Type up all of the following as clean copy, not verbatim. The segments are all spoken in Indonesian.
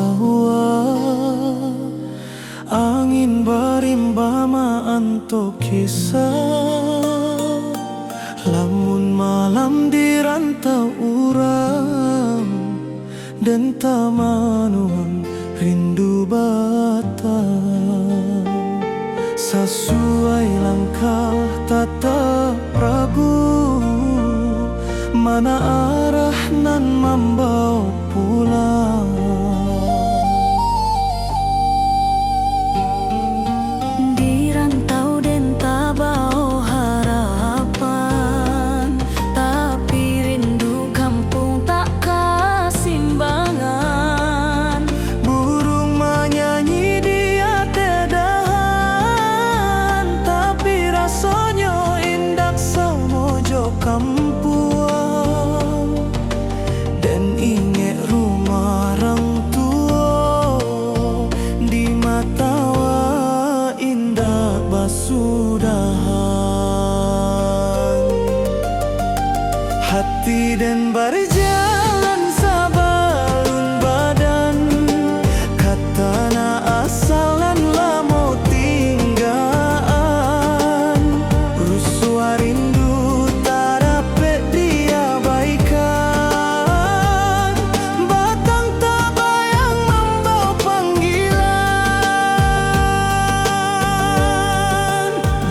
tawa, angin berimbama anto kisah. Lamun malam di rantau urang dan tamanuang rindu batang. Sesuai langkah tatap ragu, mana arah nan membawa pulang. Di rantau den tabao harapan, tapi rindu kampung tak kasimbangan. Burung menyanyi di atedahan, tapi rasanya indah semojo kampuang. Dan ingat rumah orang tua, di matawa indah basudahan. Hati dan berjalan sabalun badan, katana asal dan lamo tinggaan. Rusua rindu tak dapat diabaikan, batang tak bayang membawa panggilan.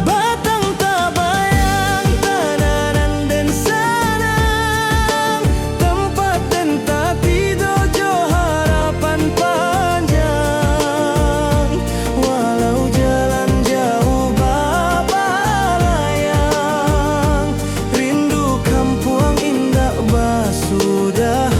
Batang tak bayang tananan dan sanang, tempat dan tati dojo harapan panjang. Walau jalan jauh baba layang, rindu kampuang indah basudahan.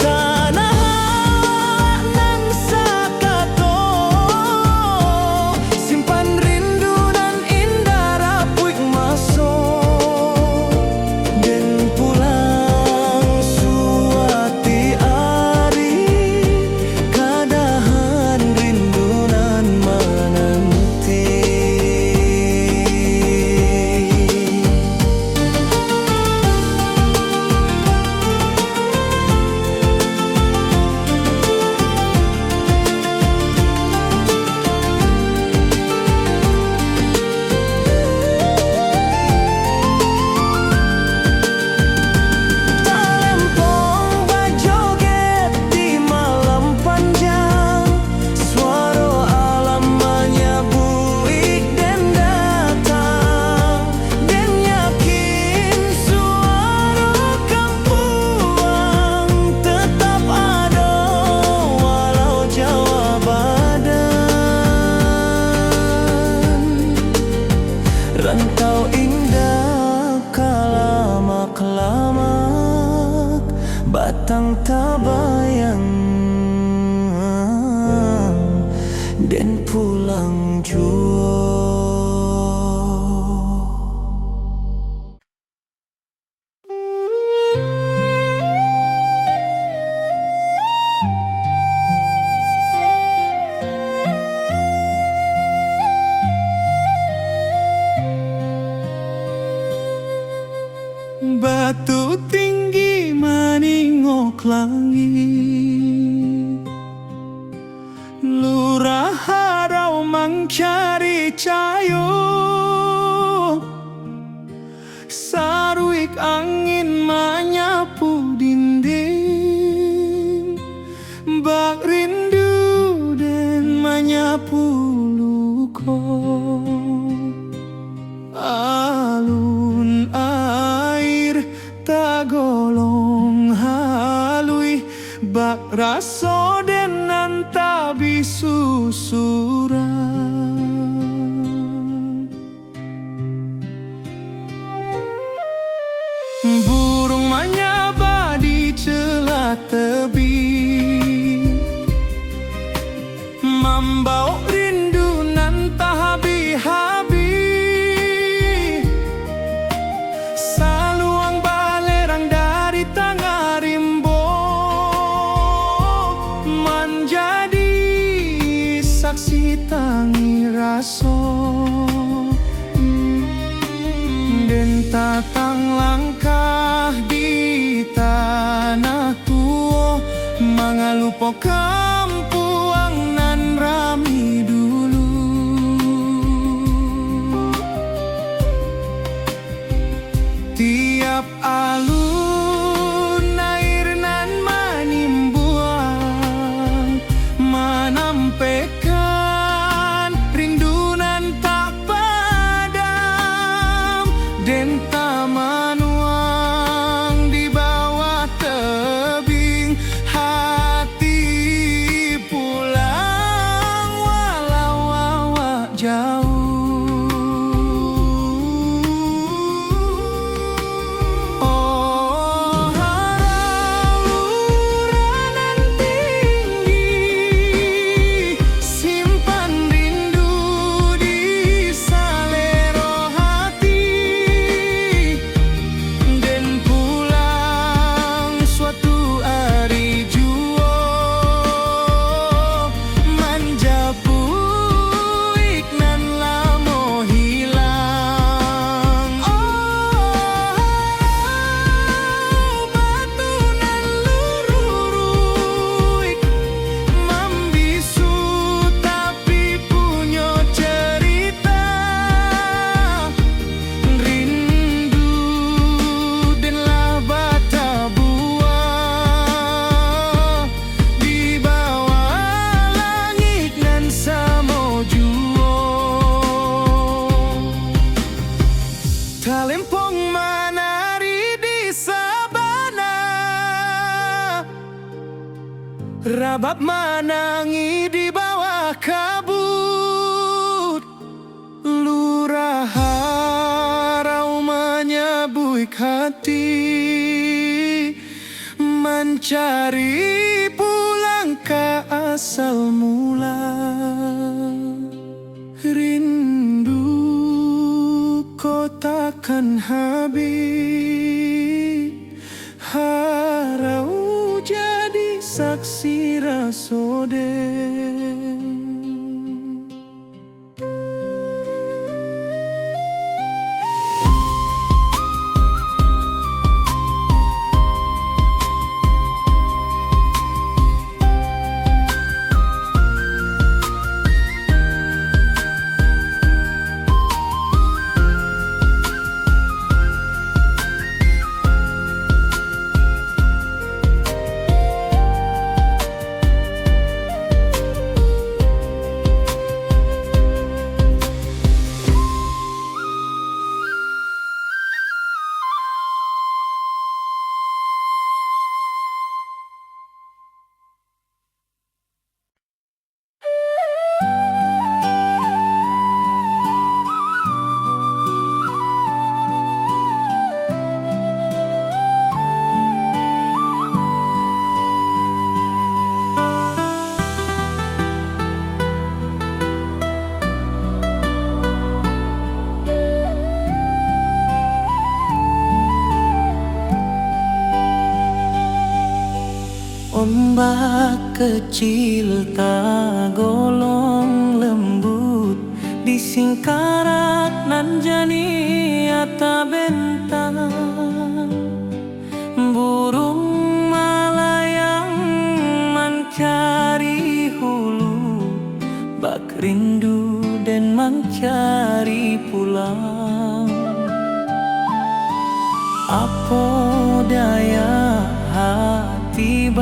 Tanah nan sakato, simpan rindu dan indah rapuik maso. Dan pulang suati ari, kadahan rindu nan menanti. Talempong bajoget di malam panjang, suara alam menyabui dan datang. Dan yakin suara kampuang tetap ada, walau jauh badan. Rantau indah kalamak-lamak, batang tabayang dan pulang jua. Batu tinggi meningok langit, lurah harau mencari cayo. Saruik angin menyapu dinding, bak rindu dan menyapu luko. Alun air tagolong halui, bak raso den nantabi susuran. Burung menyaba di celah tebing, membawa rindu nan tak habis-habis. Saluang balerang dari tengah rimbo, menjadi saksi tangi raso. Dan Tatang langkah di tanah tua, mangalupo kampuang nan rami dulu. Tiap alun air nan manimbuang, menampekan rindu nan tak padam. Den tamanuang di bawah tebing, hati pulang walau awak jauh. Talempong menari di sabana, rabab menangi di bawah kabut. Lurah harau menyebuik hati, mencari pulang ke asal mula. Rindu kau takkan habis, harau jadi saksi rasode. Ombak kecil tak golong lembut, di singkarak nan jani ata bentang. Burung malayang mencari hulu, bak rindu dan mencari pulang. Apa daya hati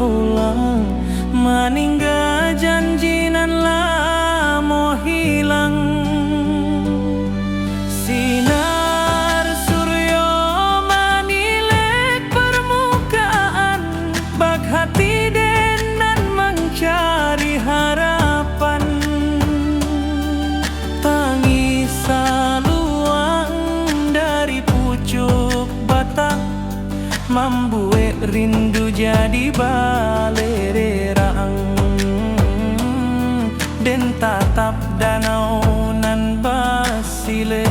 ulang, meninggal janji nan lamo hilang. Sinar suryo manilek permukaan, bak hati den nan mencari harapan. Tangis saluang dari pucuk batang, membuat rindu jadi balererang. Den tatap danau nan basile,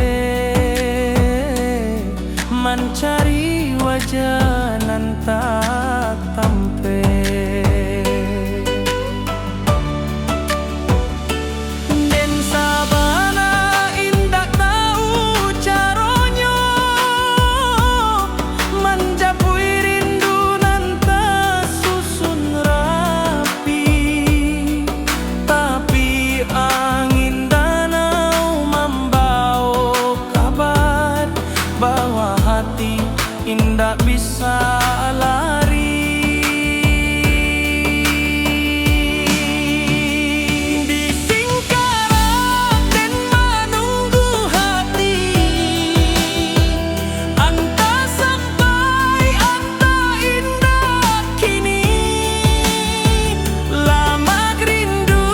mencari wajah nan tak tampe. Den sabana indak tahu caronyo, membawa hati, indah bisa lari. Di Singkarak dan menunggu hati, anta sampai anta indah kini. Lama rindu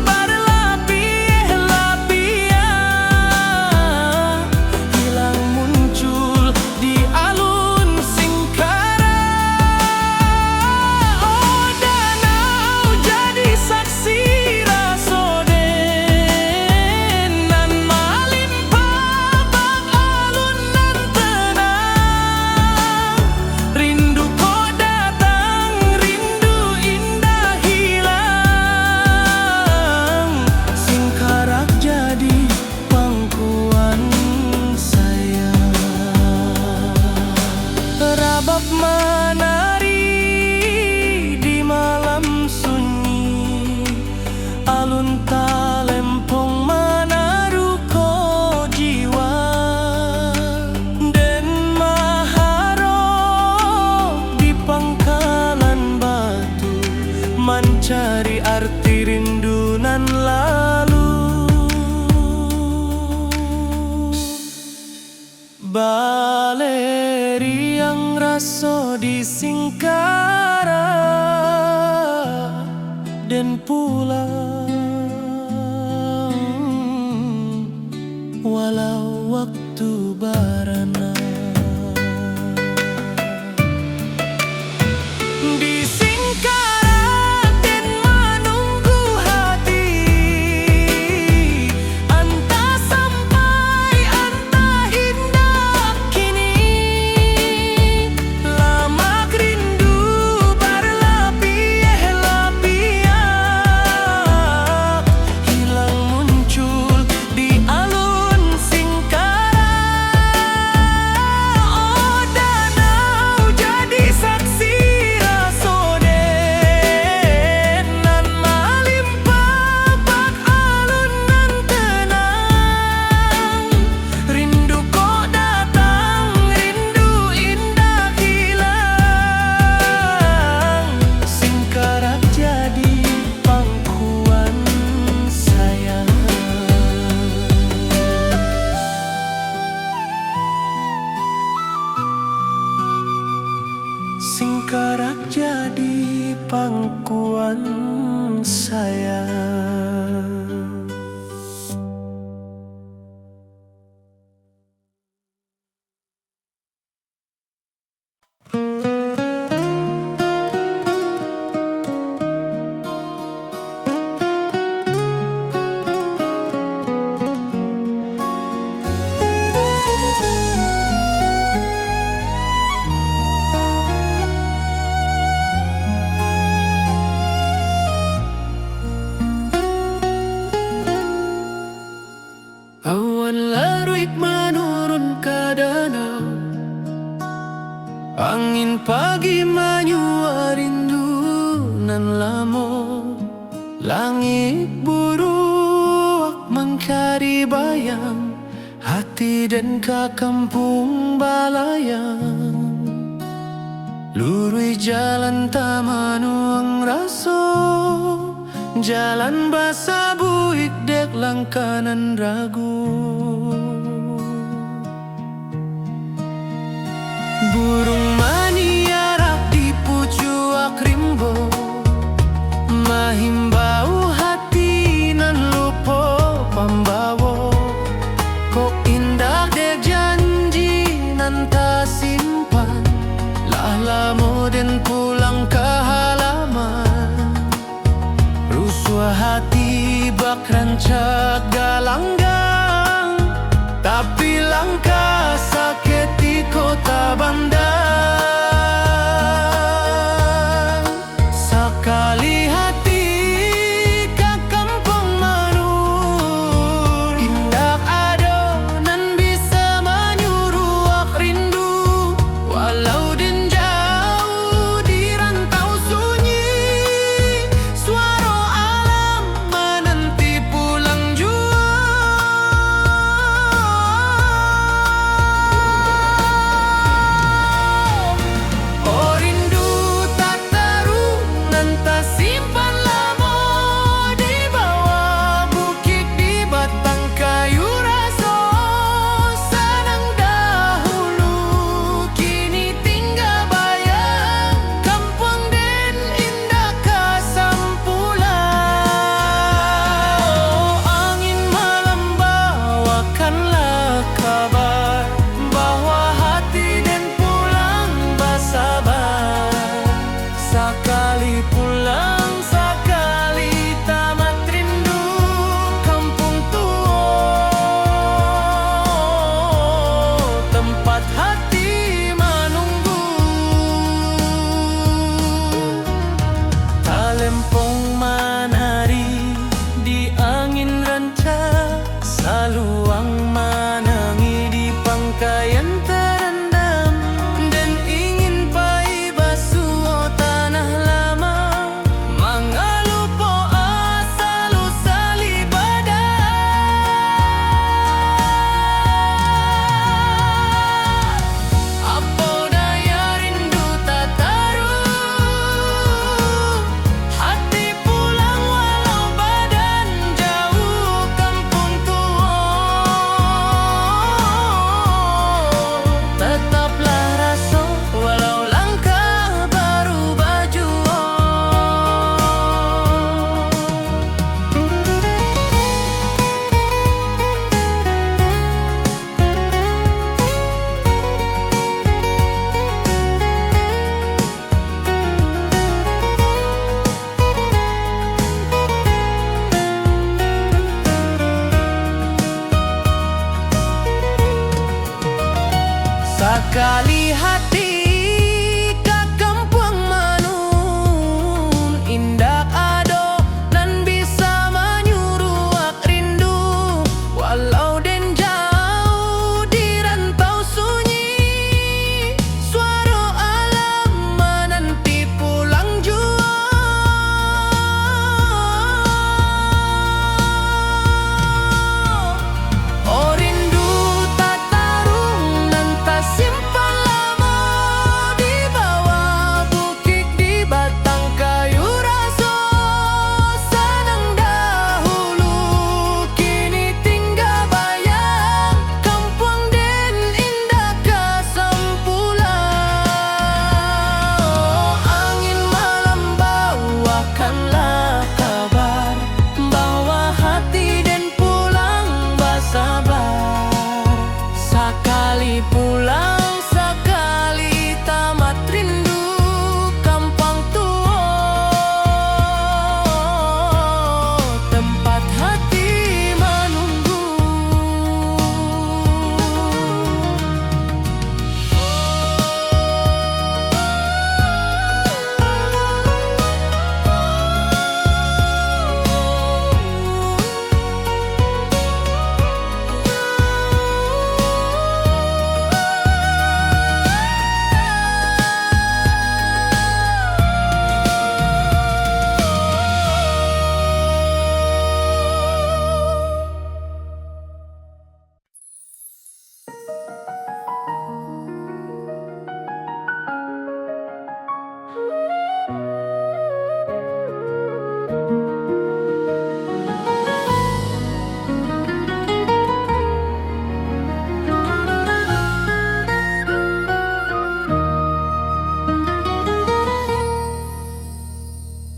berlapis-lapis, hilang muncul di alun Singkarak. Oh danau jadi saksi rasoden, nan malimpah bak alun nan tenang. Rindu kau datang, rindu indah hilang. Singkarak jadi pangkuan saya. Rabab menari di malam sunyi, alun talempong menaruh ko jiwa. Dan maharok di pangkalan batu, mencari arti rindu nan lalu. Baleri yang raso di Singkarak dan pulang walau waktu barana. Di Singkarak dan menunggu hati, anta sampai anta indah kini. Lama rindu berlapis-lapis, hilang muncul di alun Singkarak. Oh danau jadi saksi rasoden, nan malimpah bak alun nan tenang. Rindu kau datang, rindu indah hilang. Singkarak jadi pangkuan saya. Singkarak jadi pangkuan saya. Awan larut menurun ke danau, angin pagi menyua rindu nan lamo. Langit buruak mengkari bayang, hati dan ke kampung balayang. Lurui jalan tamanuang raso, jalan basa buik dek langkanan ragu. Burung maniara di pucuak rimbo, mahimbau hati nan lupo pambawo. Kok indah dek janji nan tak simpan, lamo den pulang ke halaman. Rusua hati bak rancak galanggang, tapi langkah sakit di kota Bandar. Sekali hati ke kampung manur, indah ado nan bisa menyuruh rindu. Walau den jauh di rantau sunyi, suara alam menanti pulang jua. Sakali hati ka kampung manun, indak ado nan bisa menyuruak rindu. Walau den jauh di rantau sunyi, suara alam menanti pulang jua. Oh rindu tak tarung dan tak simpan lama, di bawah bukit di batang kayu raso. Senang dahulu kini tinggal bayang, kampung den indah kesempulan. Oh, angin malam bawakanlah kabar bahwa hati den pulang bersabar. Sakali pulang, sakali tamat rindu kampung tua, tempat hati menunggu.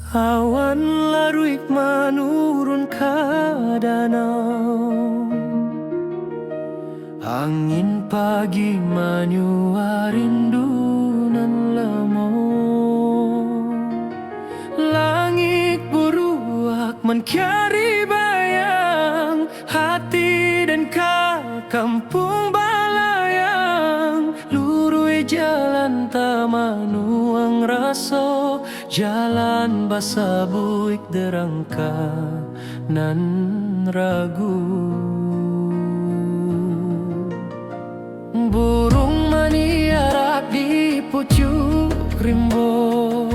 Awan laruik menurun ke danau, angin pagi menyua rindu nan lemo. Langit beruak mencari bayang, hati dan kampung balayang. Lurui jalan tamanuang raso, jalan basa buik derangka nan ragu. Burung maniarak di pucuk rimbo,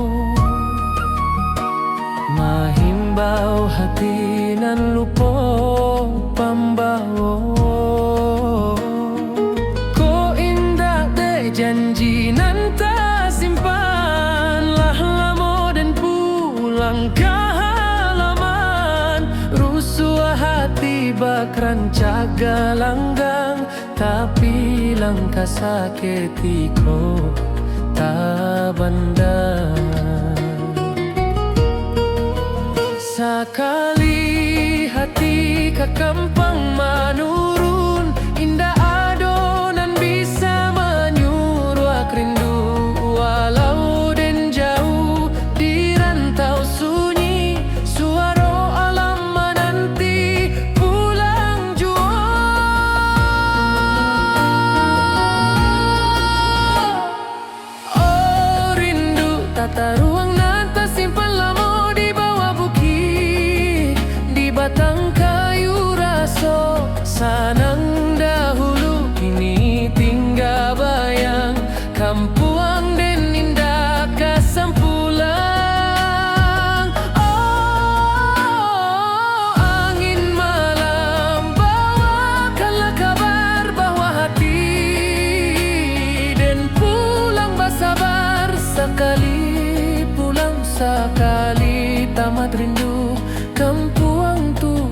mahimbau hati nan lupo pambawo. Ko indah de janji nan tak simpan, lah lamo dan pulang ke halaman. Rusua hati bak rancak galanggang, tapi langkah sakitiko tak bandar. Sakali hati ke kampung menurun, indah adonan bisa menyuruak rindu. Walau den jauh di rantau sunyi, suara alam menanti pulang jua. Oh rindu tata ruang nan tak simpan lama, di bawah bukit di batang kayu raso. Sanang dahulu kini tinggal bayang, kampung den indah kesempulan. Oh angin malam bawakanlah kabar bahwa hati den pulang bersabar. Sekali pulang, sekali tamat rindu kampung tua,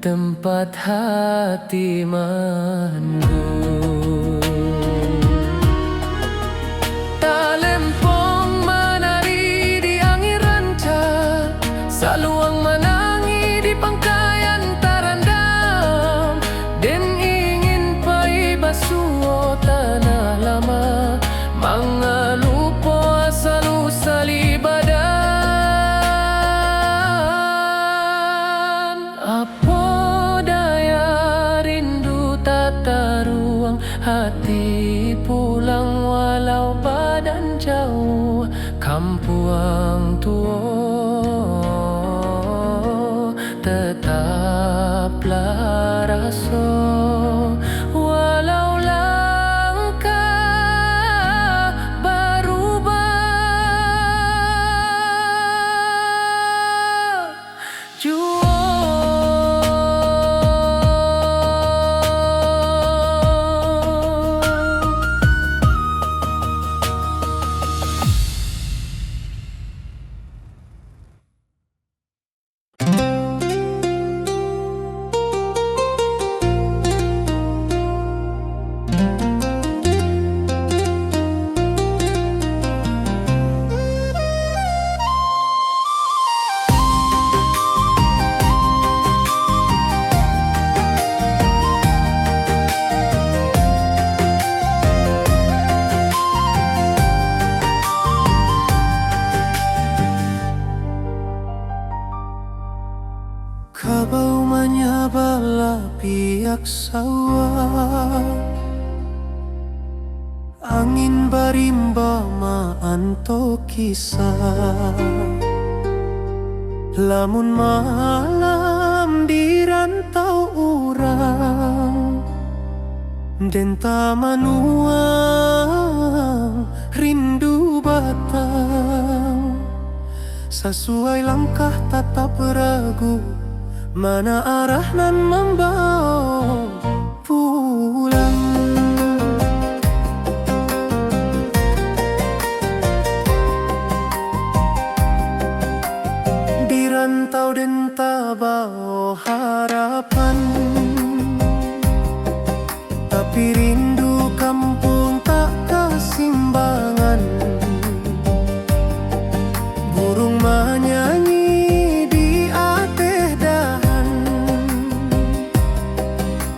tempat hati mandu. Talempong menari di angin ranca, saluang menangi di pangkayan tarandam. Den ingin pai basuh tanah lama, mangalupo asal usali badan. Apo dah hati pulang walau badan jauh. Kampung tua tetaplah rasa, walau langkah berubah. Jua kabau menyabala pihak sawah, angin barimba maanto kisah. Lamun malam di rantau urang, denta manuang rindu batang. Sesuai langkah tatap ragu, mana arah nan membawa pulang. Di rantau denta bawa harapan, tapi rindu kampung tak kesimbangan. Burung menyanyi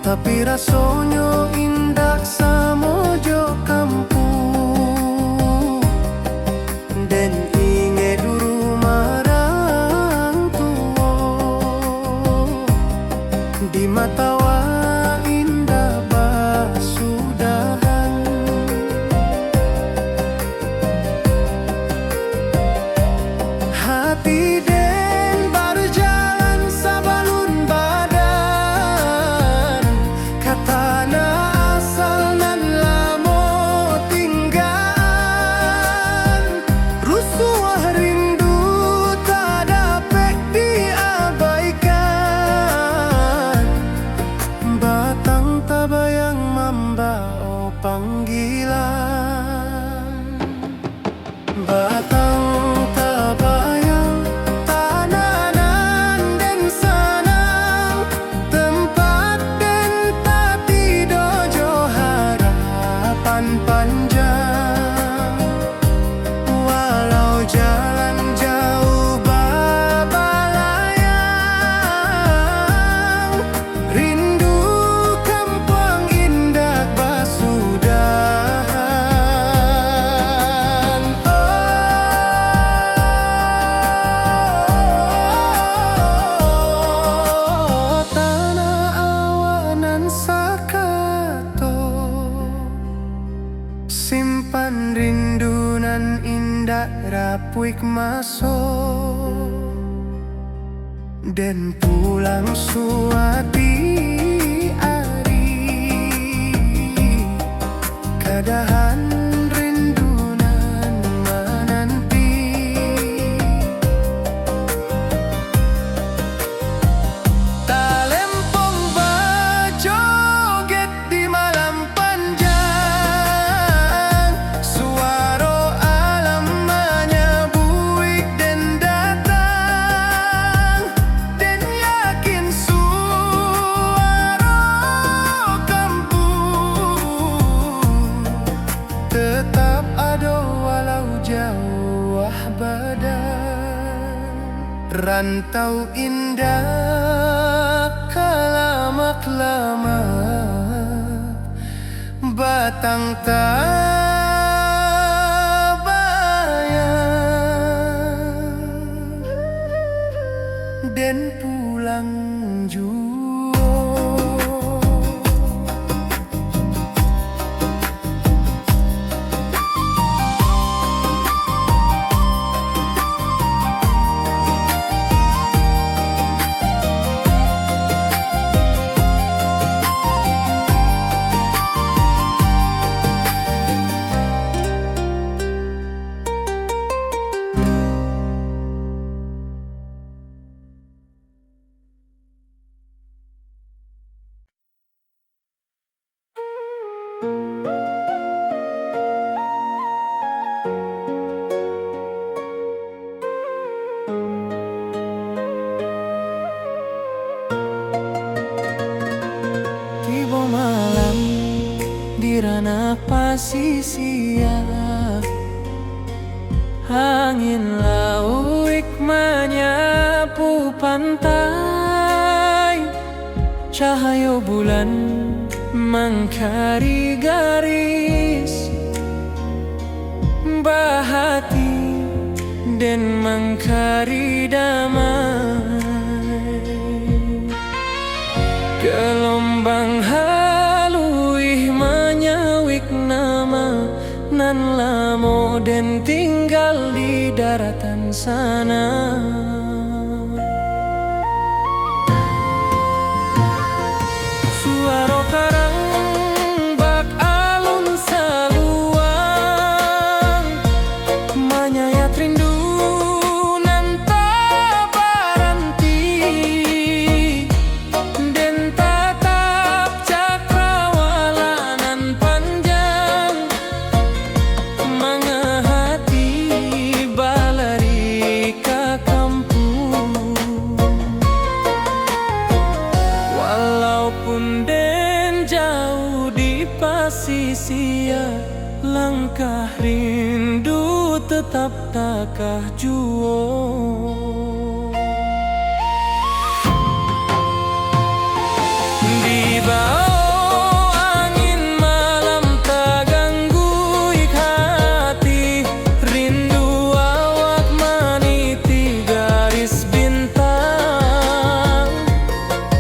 tapi rasanya indah samojo kampung. Dan inge dulu marang tua, di mata wa indah basudahan. Hati den berjalan sabalun badan, tanah asal nan lamo tinggal. Rusuh rindu tak dapat diabaikan. Batang tabayang membawa panggilan. Batang tabayang tanah nan den sanang, tempat den tati dojo harapan panjang. Walau jalan jauh babalayang, rindu kampung indah basudahan. Oh, tanah awanan sakato, simpan rindu nan indah rapuik masuk. Dan pulang suati ari, kadahan rindu nan menanti. Talempong berjoget di malam panjang, suara alam menyebuik dan datang. Dan yakin suara kampung tetap ada walau jauh badan. Rantau indah kelamak-lamak, batang tabayang dan pulang jua. Tiba malam di ranah pasisia, angin lauik menyapu pantai, cahaya bulan mengkari garis bahati dan mengkari damai. Gelombang haluih menyawik nama nan lamo dan tinggal di daratan sana. Suara karang bak alun saluang menyayat rindu nan tak berhenti, dan tatap cakrawala nan panjang mengahati balari ka kampung. Walaupun den jauh di pasisia, langkah rindu tetap takah juo. Di bawah angin malam tak gangguik hati, rindu awak meniti garis bintang.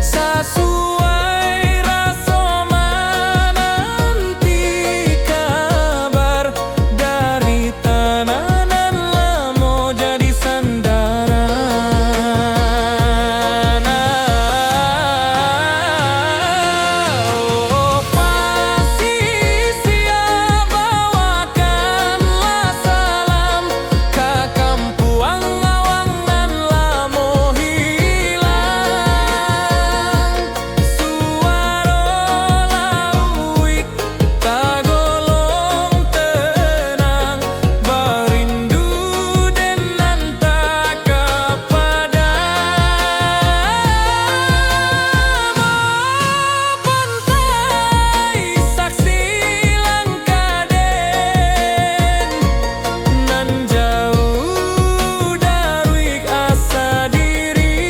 Sesuai rasa menanti kabar dari tanah nan lamo jadi sandaran. Oh, pasisia bawakanlah salam ke kampuang awang nan lamo hilang. Suara lauik tagolong tenang, berindu dan nantak kepada pantai. Saksi langkah den nan jauh dari asa diri,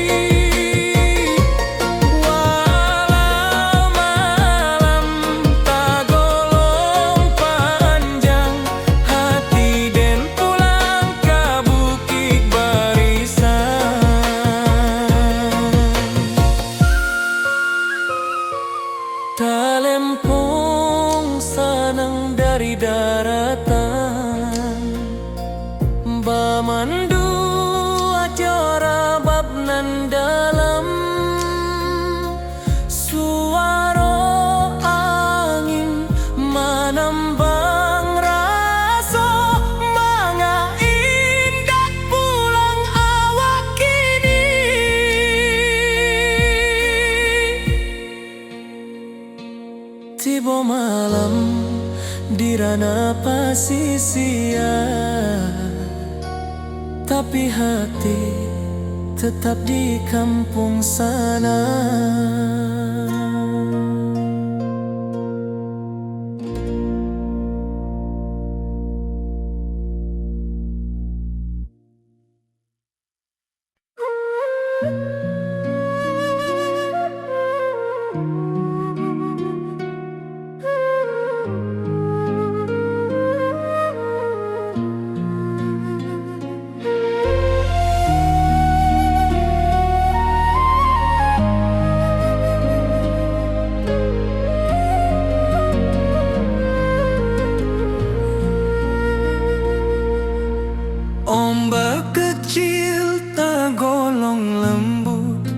walau malam tagolong panjang, hati den pulang ke bukit barisan. Talempong sanang dari daratan, bamandu acara bab nan dalam. Suara angin menambang rasa manga indah pulang awak kini. Tiba malam di ranah pasisia, tapi hati tetap di kampung sana. Ombak kecil tergolong lembut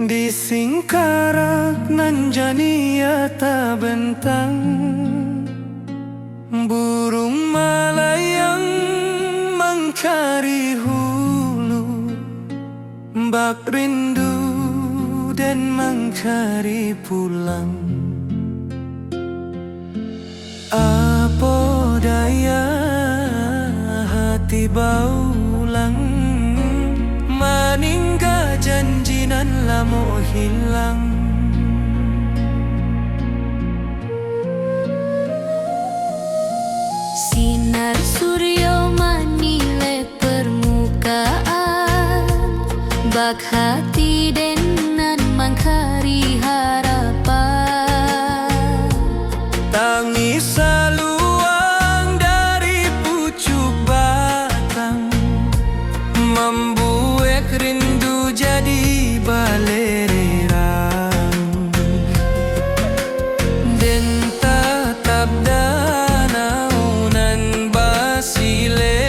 di singkarak nan jania tak bentang. Burung melayang mengcari hulu, bak rindu dan mengcari pulang. Apa daya hati baulang maningga janjinan lamo hilang. Sinar surya manile permukaan, bak hati denan mangkari harapan. Tangis saluang dari pucuk batang, membuat rindu jadi balererang. Den tatap danau nan basile,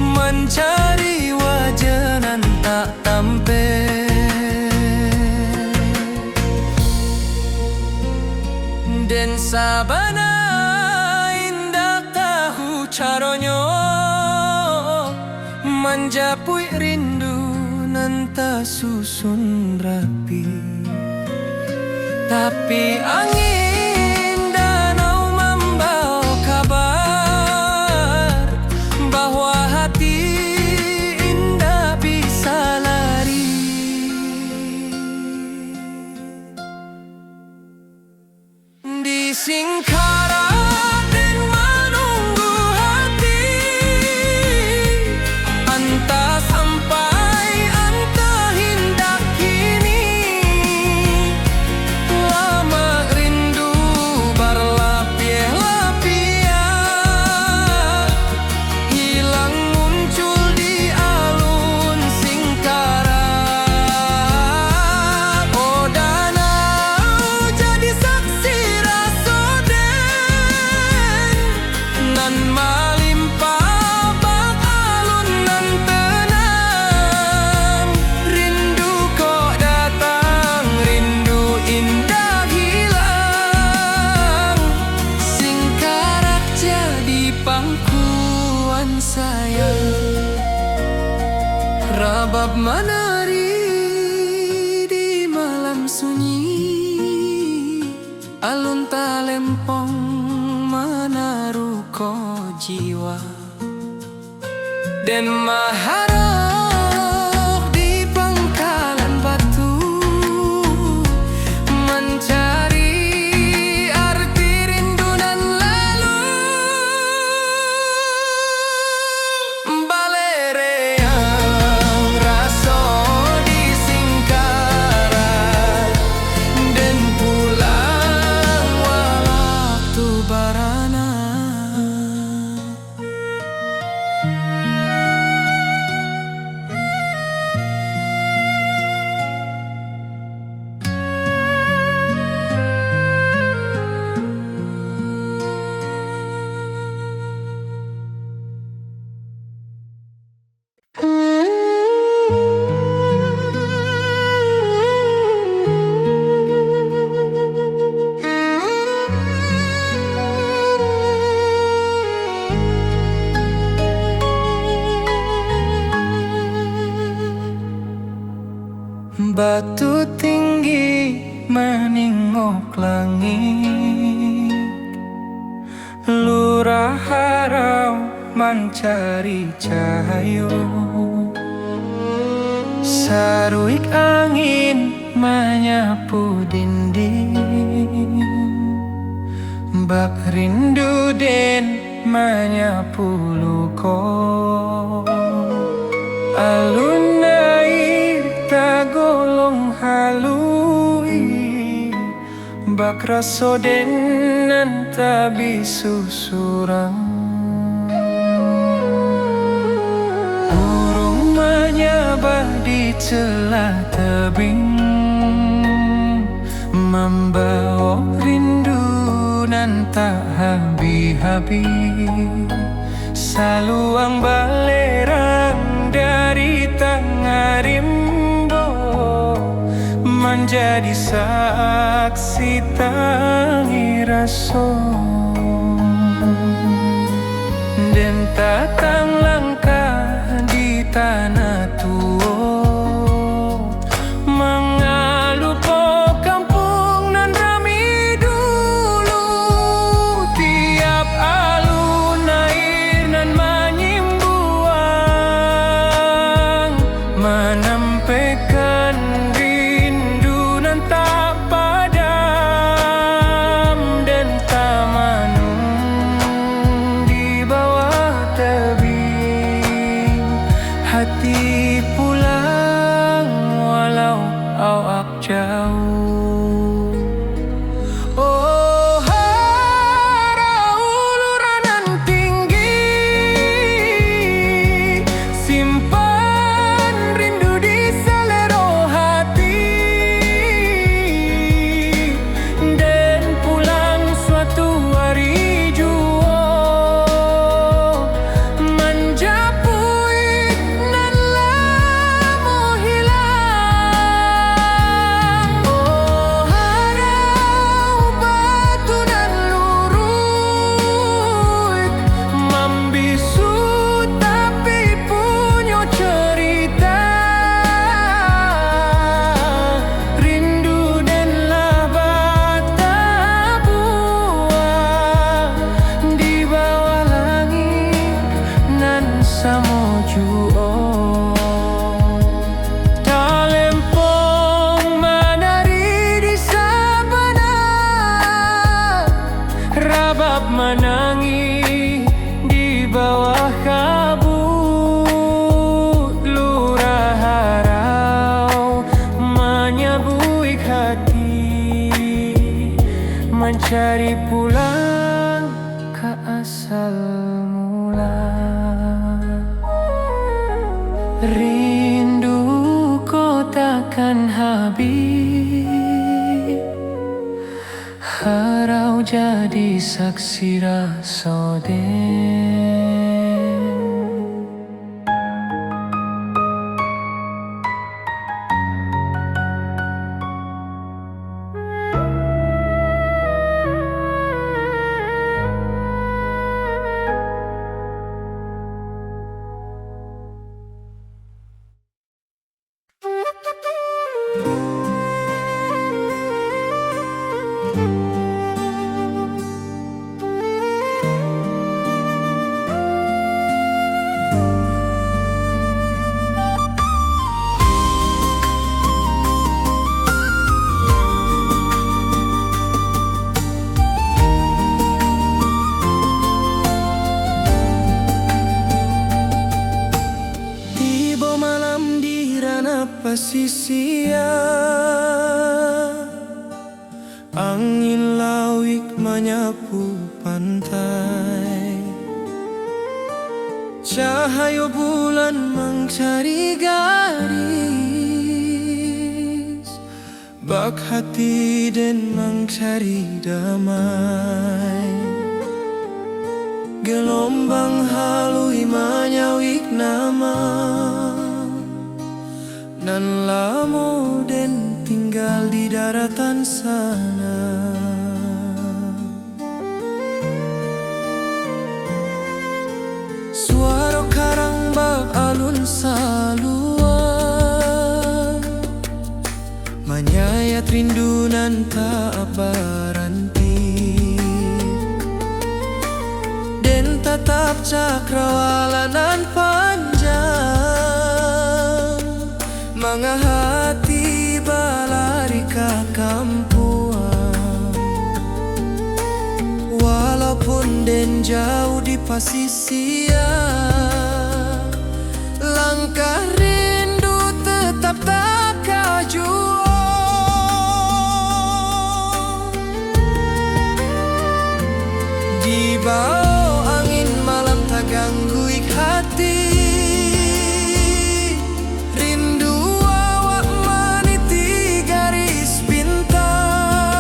mencari wajah nan tak tampe. Den sabana indah tahu caronyo, menjapui rindu nan tak susun rapi. Tapi angin danau membawa kabar bahwa hati indah bisa lari. Di Singkara dan menunggu hati, entah sampai entah hendak kini. Lama rindu berlapis-lapis, hilang muncul di alun Singkara. Oh danau jadi saksi nan malimpah bak alun nan tenang. Rindu kok datang, rindu indah hilang. Singkarak jadi pangkuan sayang, rabab menari di malam sunyi. Alun talempong menaruh ko jiwa, dan maharok di pangkalan batu, mencari arti rindu nan lalu. Balereang raso di Singkara, dan pulang waktu barana. Batu tinggi meningok langit, lurah harau mencari cahayu. Saruik angin menyapu dinding, bak rindu den menyapu luko. Alun air tagolong halui, bak raso denan tabi susurang. Burung menyabah di celah tebing, membawa rindu nan tak habis-habis. Saluang balerang dari tengah rimbo, menjadi saksi tangi raso. Dan tatang langkah di tanah tua, mengalu po kampung nan rami dulu. Oh harau uluran tinggi, simpan rindu di selero hati, dan pulang suatu hari jua menjapui nan lamo hilang. Oh harau batu dan lurut membisu tapi punya cerita, rindu dan labata buah di bawah langit nan samo juo. Talempong menari di sabana, rabab menangi di bawah kabut. Lurah harau menyabuik hati, mencari pulang ke asal mula. Rindu ko takkan habis, harau jadi saksi rasa den. Tiba malam di ranah pesisir, angin lawik menyapu pantai, cahaya bulan mencari garis, bak hati dan mencari damai. Gelombang halui menyawik nama nan lamo dan tinggal di daratan sana. Suara karang bak alun salua menyayat rindu nan tak berhenti, dan tetap cakrawala nan panjang mengahati balari ke kampuan. Walaupun den jauh di pasisir, langkah rindu tetap tak kajua. Di bawah angin malam tak gangguik hati, rindu awak meniti garis bintang,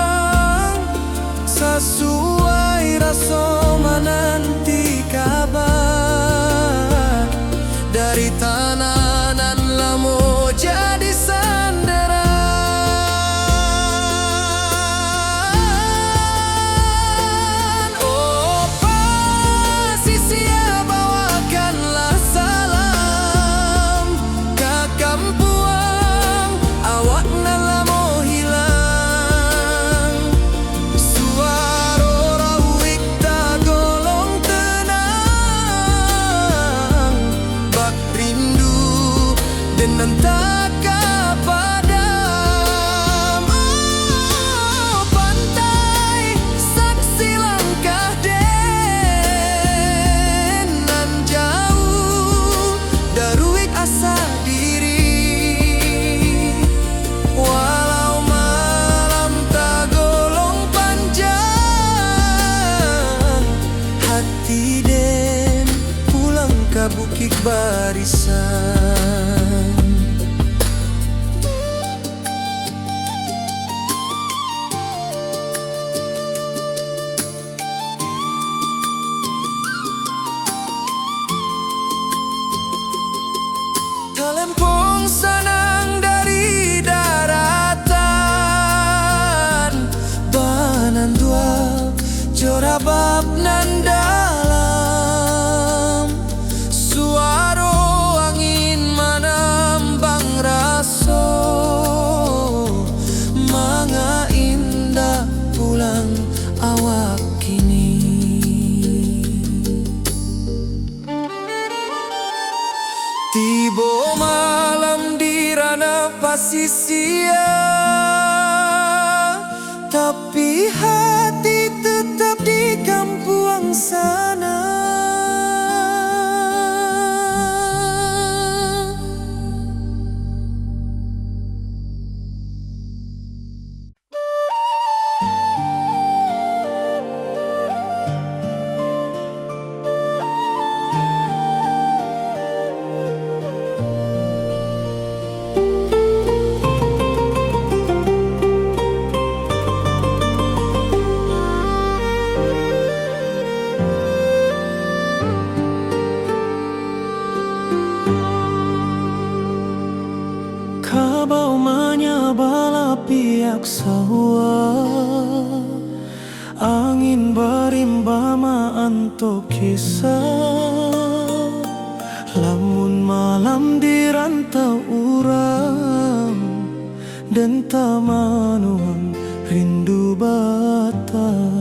sesuai rasa menanti kabar dari tanah gelap nan dalam, suara angin manambang raso. Manga indah pulang awak kini. Tiba malam di ranah pasisia, tapi hati tetap di kampung sana. Kabau menyabala pihak sawah, angin berimbama antuk kisah. Lamun malam di rantau urang, dan tamanuang rindu batang.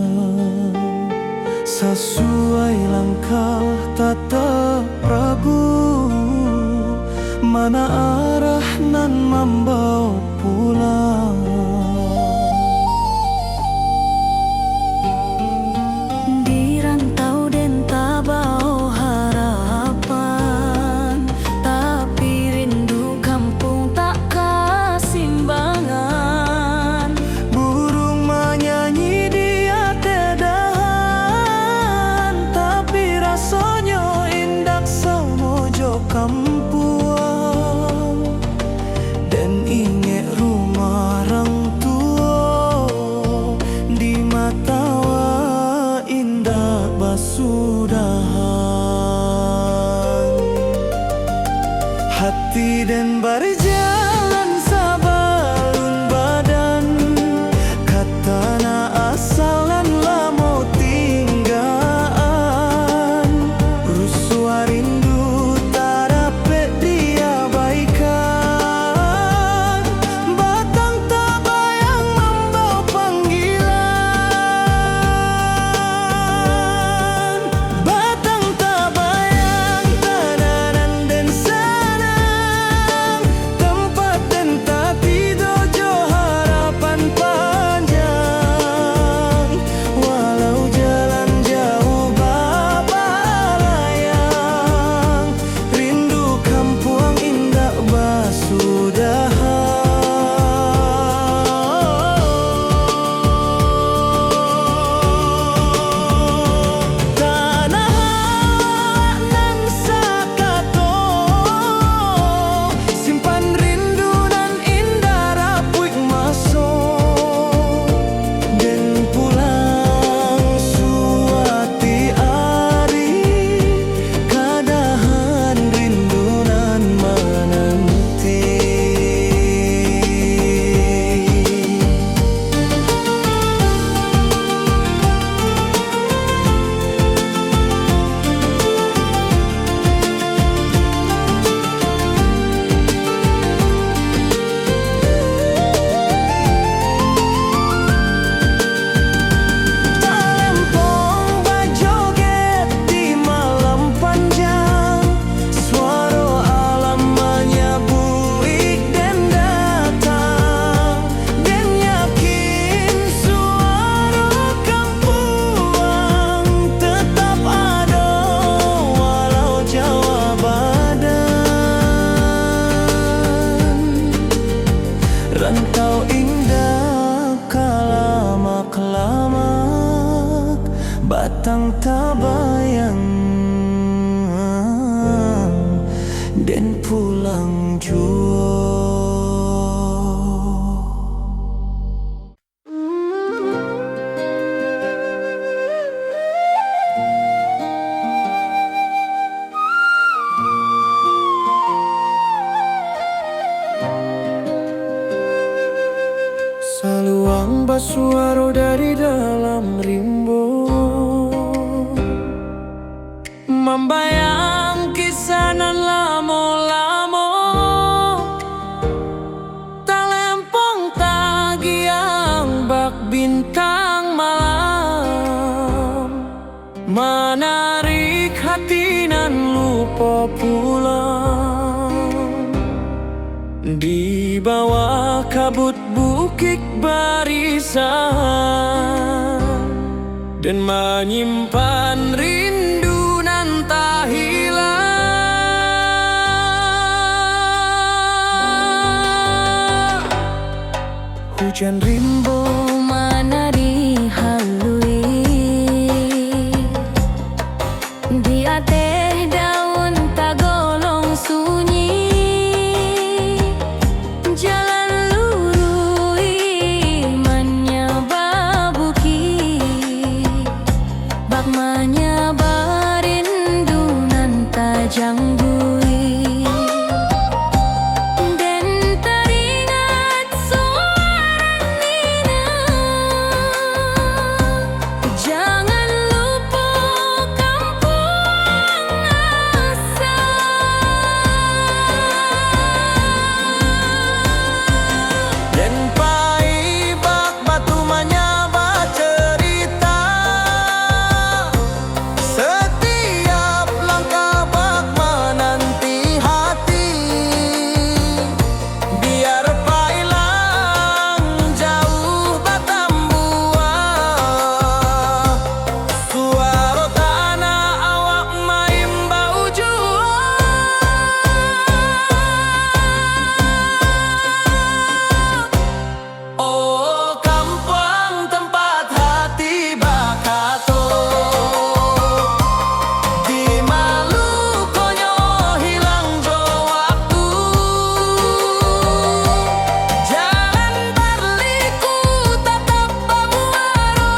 Sesuai langkah tatap ragu, mana arah nan membawa pulang. Di rantau dan tabau harapan, tapi rindu kampung tak kesimbangan. Burung menyanyi di atas dahan, tapi rasanya indah semojo kampuang. Dan ingat rumah orang tua, di mata indah basudahan. Hati dan berjalan sabalun badan, katana asalan lamo tinggaan. Rusua rindu tak dapat diabaikan, batang tak bayang membawa panggilan. Batang tak bayang tananan dan sanang, tempat dan tak tidur jo harapan panjang. Walau jalan jauh babalayang, rindu kampung indah basudahan. Tanah nan sakato, simpan rindu nan indah rapuik masuk. Dan pulang suati ari, kadahan rindu nan menanti. Talempong bajoget di malam panjang, suara alam menyabuik dan datang. Dan yakin suara kampuang tetap ada, walau jauh badan. Rantau indah kalamak-lamak, batang tak bayang dan pulang jua. Saluang basuaro dari dalam rimbo, Membayang kisah nan lamo-lamo, talempong tagiang bak bintang malam, menarik hati nan lupa pulang. Di bawah kabut bukit barisan, dan menyimpan rindu nan tak hilang. Hujan rimbo Manari halui di ateh daun tagolong sunyi, jalan lurui manya babuki, bak manya barindu nan tajang bui. Den teringat suara Nina, jangan lupa kampung asal. Den pai bak batu menyaba cerita, setiap langkah bak menanti hati. Biar pailang jauh batambuah, suara tanah awak maimbau jua. Oh kampung tempat hati bakato, di Malukonyo hilang jo waktu. Jalan berliku tetap bamuaro,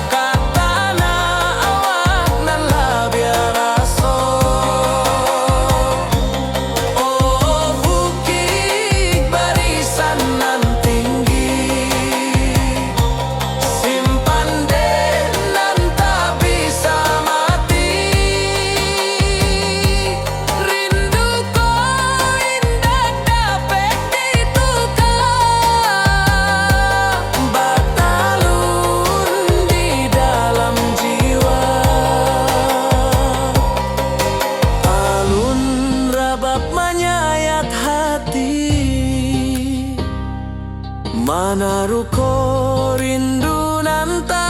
katana awak nan labiar aso. Oh bukit barisan nan tinggi, simpan den nan tak bisa mati. Rindu ko indah dapat ditukar, batalun di dalam jiwa. Alun rabab menyayat hati, mana ruko rindu nan tak